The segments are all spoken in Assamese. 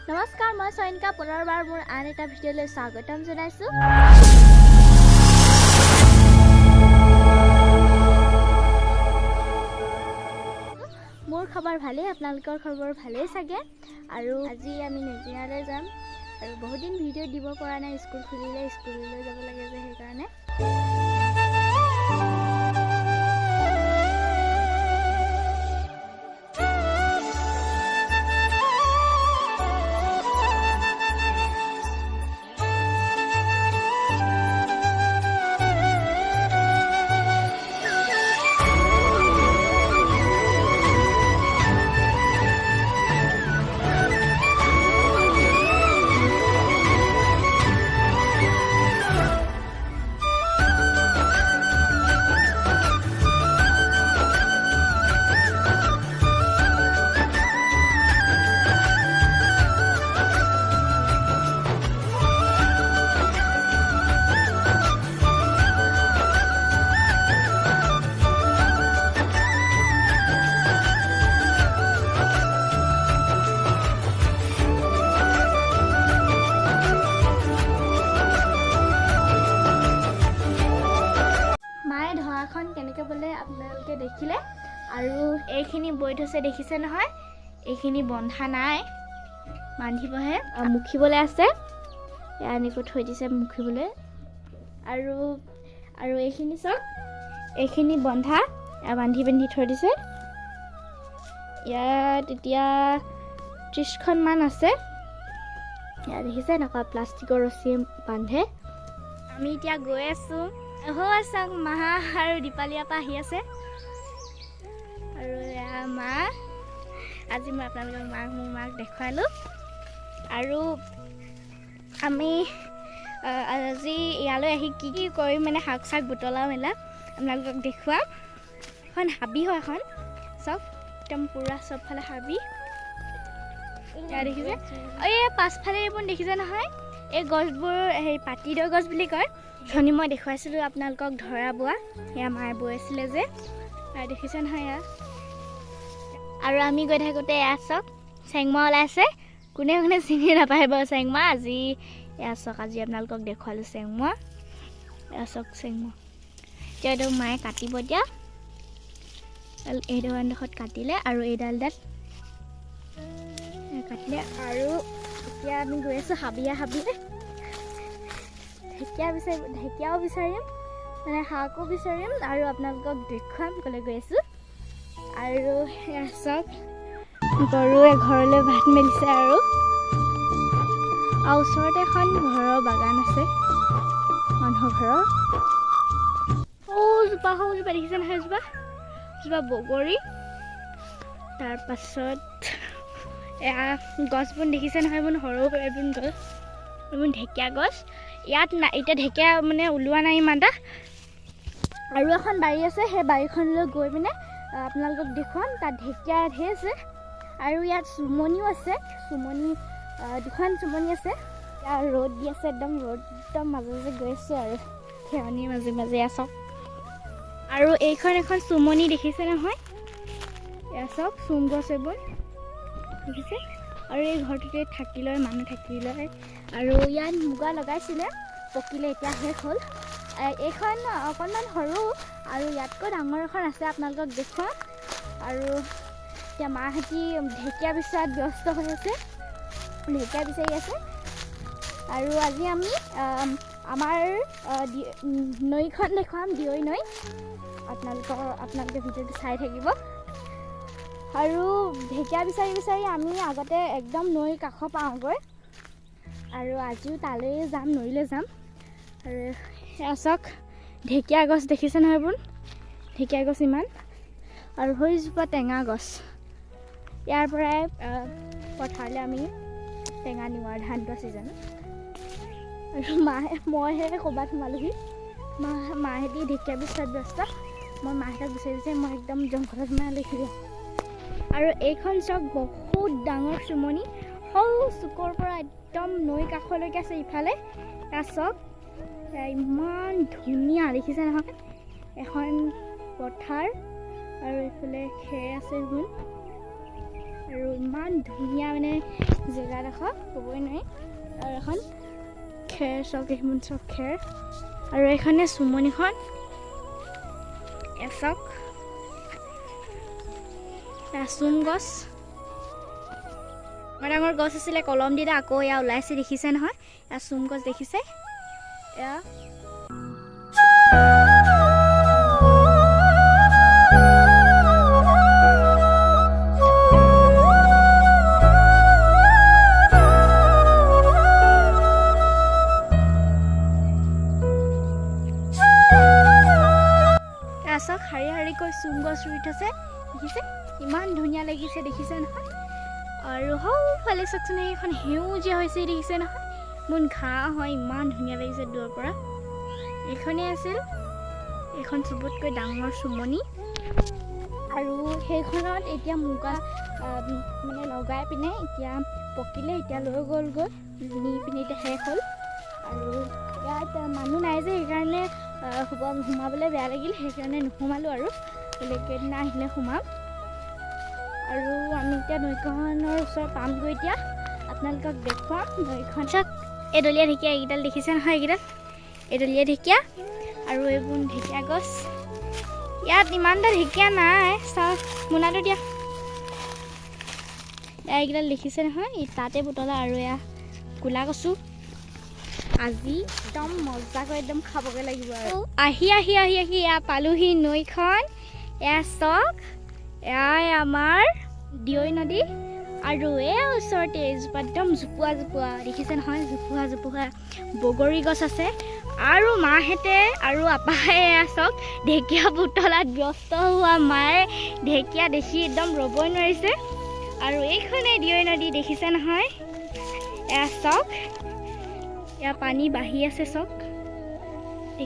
নমস্কাৰ, মই চায়নিকা পুনৰবাৰ মোৰ আন এটা ভিডিঅ'লৈ স্বাগতম জনাইছোঁ। মোৰ খবৰ ভালেই, আপোনালোকৰ খবৰ ভালেই চাগে। আৰু আজি আমি নেজিনালৈ যাম আৰু বহুত দিন ভিডিঅ' দিব পৰা নাই, স্কুল খুলিলে স্কুললৈ যাব লাগে যে সেইকাৰণে। কেনেকৈ বোলে আপোনালোকে দেখিলে, আৰু এইখিনি বৈ থৈছে দেখিছে নহয়, এইখিনি বন্ধা নাই, বান্ধিবহে, মুখিবলৈ আছে, এনেকৈ থৈ দিছে মুখিবলৈ। আৰু এইখিনি চাওক, এইখিনি বন্ধা বান্ধি থৈ দিছে। ইয়াত এতিয়া 30খনমান আছে। ইয়াত দেখিছে এনেকুৱা প্লাষ্টিকৰ ৰছী বান্ধে। আমি এতিয়া গৈ আছোঁ। চাওক, মাহা আৰু দীপালীৰ পৰা আহি আছে। আৰু এয়া মা, আজি মই আপোনালোকক মোৰ মাক দেখুৱালোঁ। আৰু আমি আজি ইয়ালৈ আহি কি কৰিম মানে শাক চাক বুটলা মেলা আপোনালোকক দেখুৱাম। এখন হাবি হয়, এখন চব একদম পূৰা চবফালে হাবি। এয়া দেখিছে, এই পাছফালে এইবোৰ দেখিছে নহয়, এই গছবোৰ পাতিদৈ গছ বুলি কয়। ধনী মই দেখুৱাইছিলোঁ আপোনালোকক ধৰা বোৱা, সেয়া মায়ে বৈ আছিলে যে, দেখিছে নহয় এয়া। আৰু আমি গৈ থাকোঁতে এয়া চাওক, চেংমা ওলাইছে। কোনে কোনে চিনি নাপায় বাৰু চেংমা। আজি এয়া চাওক, আজি আপোনালোকক দেখুৱালোঁ চেংমা। এয়া চাওক চেংমা। এতিয়া এইটো মায়ে কাটিব, এতিয়া এইডোখৰত কাটিলে আৰু এইডালডাল কাটিলে। আৰু এতিয়া আমি গৈ আছোঁ হাবিয়ে ঢেকীয়াও বিচাৰিম, মানে শাকো বিচাৰিম, আৰু আপোনালোকক দেখুৱাম ক'লে গৈ আছোঁ। আৰু চব গৰুৱে ঘৰলৈ ভাত মেলিছে। আৰু ওচৰতে এখন ঘৰৰ বাগান আছে, মানুহৰ ঘৰৰ। সৌজোপা দেখিছে নহয়, সেইজোপা বগৰী। তাৰপাছত এয়া গছবোৰ দেখিছে নহয়, এইবোৰ সৰু এইবোৰ গছ, এইবোৰ ঢেকীয়া গছ। ইয়াত এতিয়া ঢেকীয়া মানে ওলোৱা নাই ইমান এটা। আৰু এখন বাৰী আছে, সেই বাৰীখনলৈ গৈ পিনে আপোনালোকক দেখুৱাম। তাত ঢেকীয়া ঢেৰ আছে। আৰু ইয়াত চুমনিও আছে, দুখন চুমনি আছে। ইয়াত ৰ'দ দি আছে, একদম মাজে গৈ আছোঁ আৰু খেৰণিৰ মাজে চাওক। আৰু এইখন এখন চুমনি দেখিছে নহয়, এয়া চাওক, চুম গছ এইবোৰ দেখিছে। আৰু এই ঘৰটোতে মানুহ থাকি লয়। আৰু ইয়াত মুগা লগাইছিলে, পকিলে, এতিয়া শেষ হ'ল। এইখন অকণমান সৰু, আৰু ইয়াতকৈ ডাঙৰ এখন আছে, আপোনালোকক দেখুৱাম। আৰু এতিয়া মাহঁতি ঢেকীয়া বিচাৰত ব্যস্ত হৈ আছে, ঢেকীয়া বিচাৰি আছে। আৰু আজি আমি আমাৰ নৈখন দেখুৱাম, দিয়ৈ নৈ। আপোনালোকে ভিডিঅ'টো চাই থাকিব। আৰু ঢেকীয়া বিচাৰি আমি আগতে একদম নৈৰ কাষ পাওঁগৈ, আৰু আজিও তালৈ যাম, নৈলৈ যাম। আৰু এয়া চাওক, ঢেকীয়া গছ দেখিছে নহয়, এইবোৰ ঢেকীয়া গছ ইমান। আৰু সেইজোপা টেঙা গছ। ইয়াৰ পৰাই পথাৰলৈ আমি টেঙা নিওঁ আৰু ধান পোৱা ছিজনত। আৰু মইহে ক'ৰবাত সোমালোহি। মাহেঁতি ঢেকীয়া বিচাৰত ব্যস্ত, মই মাহঁতক বিচাৰি মই একদম জংঘলত সোমাই লিখি দিওঁ। আৰু এইখন চাওক, বহুত ডাঙৰ চুমনি, সৰু চুকৰ পৰা একদম নৈ কাষলৈকে আছে ইফালে। এয়া চাওক, ইমান ধুনীয়া দেখিছে নহয়, এখন পথাৰ, আৰু এইফালে খেৰ আছে, এইবোৰ আৰু ইমান ধুনীয়া মানে জেগাডোখৰ ক'বই নোৱাৰি আৰু এখন খেৰ চক এইখন চক খেৰ আৰু এইখনে চুমনিখন এচক চুম গছ ডাঙৰ গছ আছিলে কলম দিলে আকৌ এয়া ওলাইছে দেখিছে নহয় এয়া চুম গছ দেখিছে এয়া চক শাৰী শাৰীকৈ চুম গছ ৰুই থৈছে দেখিছে ইমান ধুনীয়া লাগিছে দেখিছে নহয় আৰু সৌফালে চাওকচোন এইখন সেউজীয়া হৈছে দেখিছে নহয় মোন ঘাঁহ হয় ইমান ধুনীয়া লাগিছে দূৰৰ পৰা এইখনেই আছিল এইখন চবতকৈ ডাঙৰ চুমনি আৰু সেইখনত এতিয়া মুগা মানে লগাই পিনে এতিয়া পকিলে এতিয়া লৈ গ'লগৈ নি পিনে এতিয়া শেষ হ'ল আৰু ইয়াত মানুহ নাই যে সেইকাৰণে সোমাবলৈ বেয়া লাগিল সেইকাৰণে নোসোমালোঁ আৰু বেলেগ এদিনা আহিলে সোমাম আৰু আমি এতিয়া নৈখনৰ ওচৰত পামগৈ এতিয়া আপোনালোকক দেখুৱাম নৈখন চাওক এডলীয়া ঢেকীয়া এইকেইডাল দেখিছে নহয় এইকেইডাল এডলীয়া ঢেকীয়া আৰু এইবোৰ ঢেকীয়া গছ ইয়াত ইমানটা ঢেকীয়া নাই চাওক মোনাটো দিয়া এইকেইডাল দেখিছে নহয় তাতে বুটলা আৰু এয়া ক'লা কচু আজি একদম মজাকৈ একদম খাবগৈ লাগিব আৰু আহি আহি আহি আহি এয়া পালোহি নৈখন এয়া চক এয়াই আমাৰ দিয়ৈ নদী আৰু এয়া ওচৰতে এজোপা একদম জোপোহা জোপোহা দেখিছে নহয় জোপোহা জোপোহা বগৰী গছ আছে আৰু মাহেঁতে আৰু আপাহে এয়া চক ঢেকীয়া বুটলাত ব্যস্ত হোৱা মায়ে ঢেকীয়া দেখি একদম ৰ'বই নোৱাৰিছে আৰু এইখনেই দিয়ৈ নদী দেখিছে নহয় এয়া চক এয়া পানী বাঢ়ি আছে চক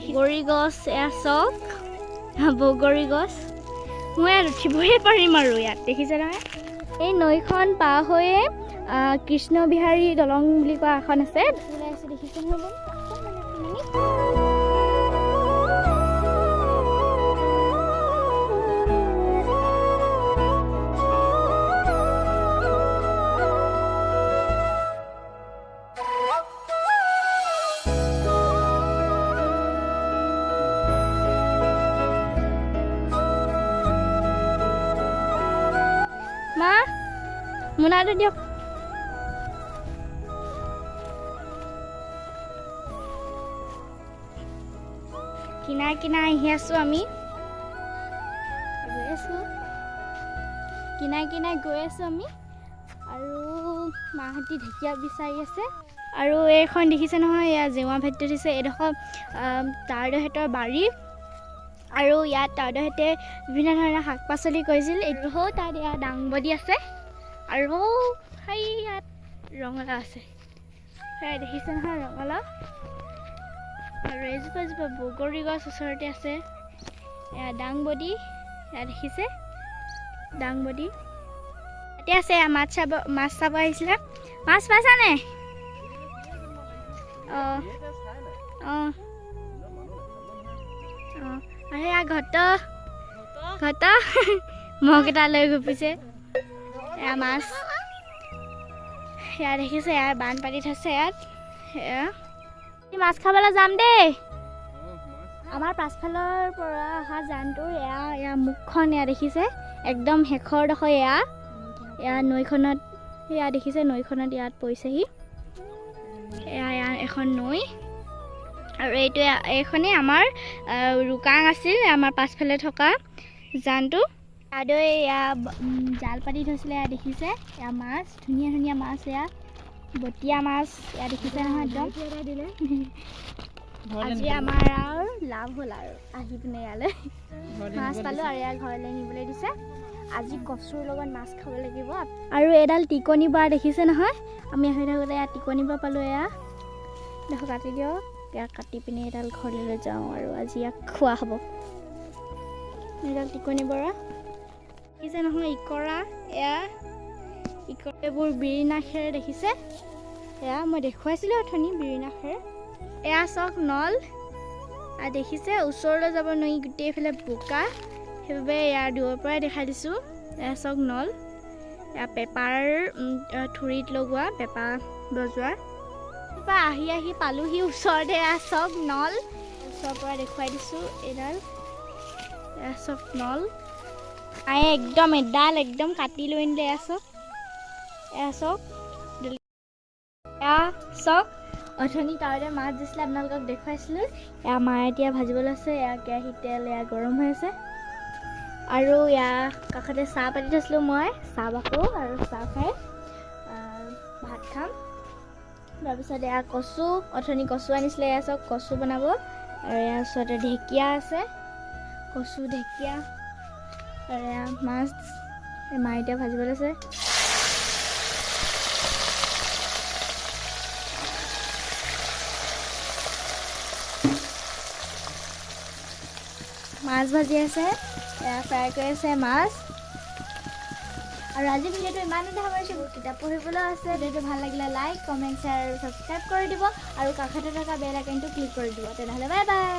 বগৰী গছ এয়া চক বগৰী গছ মই ইয়াত উঠিবহে পাৰিম আৰু ইয়াত দেখিছে নহয় এই নৈখন পাৰ হৈয়ে কৃষ্ণ বিহাৰী দলং বুলি কোৱা এখন আছে ওলাই আছে দেখিছে নহয় মা মোনাটো দিয়ক কিনাই কিনাই আহি আছোঁ আমি গৈ আছোঁ কিনাই কিনাই গৈ আছোঁ আমি আৰু মাহঁতি ঢেকীয়া বিচাৰি আছে আৰু এইখন দেখিছে নহয় এয়া জেওৰা ভেটি দিছে এইডোখৰ তাৰদহেঁতৰ বাৰী আৰু ইয়াত তাৰদহেঁতে বিভিন্ন ধৰণৰ শাক পাচলি কৰিছিল এইডোখৰ তাত ইয়াত দাংবডী আছে আৰু সেই ইয়াত ৰঙালাও আছে সেয়া দেখিছে নহয় ৰঙালাও আৰু এজোপা এজোপা বগৰী গছ ওচৰতে আছে এয়া দাংবডী এয়া দেখিছে দাংবডী ইয়াতে আছে মাছ চাব আহিছিলে মাছ পাইছানে অঁ অঁ অঁ আৰু এয়া ঘট মগ এটা লৈ গুপিছে এয়া মাছ এয়া দেখিছে এয়া বানপানীত আছে ইয়াত এয়া মাছ খাবলৈ যাম দেই আমাৰ পাছফালৰ পৰা অহা জানটোৰ এয়া মুখখন এয়া দেখিছে একদম শেষৰ ডোখৰ এয়া নৈখনত এয়া দেখিছে নৈখনত ইয়াত পৰিছেহি এয়া এখন নৈ আৰু এইখনেই আমাৰ ৰুকাং আছিল আমাৰ পাছফালে থকা জানটো আৰু এয়া জাল পাতি থৈছিলে এয়া দেখিছে এয়া মাছ ধুনীয়া ধুনীয়া মাছ এয়া বটীয়া মাছ এয়া দেখিছে নহয় একদম আজি আমাৰ আৰু লাভ হ'ল আৰু আহি পিনে ইয়ালৈ মাছ পালোঁ আৰু ইয়াৰ ঘৰলৈ নিবলৈ দিছে আজি কচুৰ লগত মাছ খাব লাগিব আৰু এডাল টিকনি বাঁহ দেখিছে নহয় আমি আহি থাকোঁতে এয়া টিকনি বাঁহ পালোঁ এয়া দেখো কাটি দিয়ক ইয়াক কাটি পিনে এডাল ঘৰলৈ লৈ যাওঁ আৰু আজি ইয়াক খোৱা হ'ব এডাল টিকনি বৰা দেখিছে নহয় ইকৰা এয়া ইকৰাবোৰ বিৰিণা খেৰ দেখিছে এয়া মই দেখুৱাইছিলোঁ অথনি বিৰিণা খেৰ এয়া চক নল আৰু দেখিছে ওচৰলৈ যাব নোৱাৰি গোটেইফালে বোকা সেইবাবে ইয়াৰ দূৰৰ পৰাই দেখাই দিছোঁ এয়া চক নল এয়া পেপাৰ থুৰিত লগোৱা পেপাৰ বজোৱা আহি আহি পালোহি ওচৰতে চব নল ওচৰৰ পৰা দেখুৱাই দিছোঁ এইডাল চব নল একদম এডাল একদম কাটি লৈ আনিলে চক চক অথনি তাতে মাছ দিছিলে আপোনালোকক দেখুৱাইছিলোঁ এয়া মায়ে এতিয়া ভাজিবলৈ আছে এয়া কেৰাহীত তেল এয়া গৰম হৈ আছে আৰু এয়া কাষতে চাহ পাতি থৈছিলোঁ মই চাহ বাকো আৰু চাহ খাই ভাত খাম তাৰপিছত এয়া কচু অথনি কচু আনিছিলে এয়া চব কচু বনাব আৰু ইয়াৰ ওচৰতে ঢেকীয়া আছে কচু ঢেকীয়া আৰু এয়া মাছ মা এতিয়া ভাজিবলৈ আছে মাছ ভাজি আছে এয়া ফ্ৰাই কৰি আছে মাছ আৰু আজি ভিডিঅ'টো ইমানতে সামৰিছোঁ কিতাপ পঢ়িবলৈ আছে ভিডিঅ'টো ভাল লাগিলে লাইক কমেণ্ট শ্বেয়াৰ আৰু ছাবস্ক্ৰাইব কৰি দিব আৰু কাষতে থকা বেল আইকনটো ক্লিক কৰি দিব তেনেহ'লে বাই বাই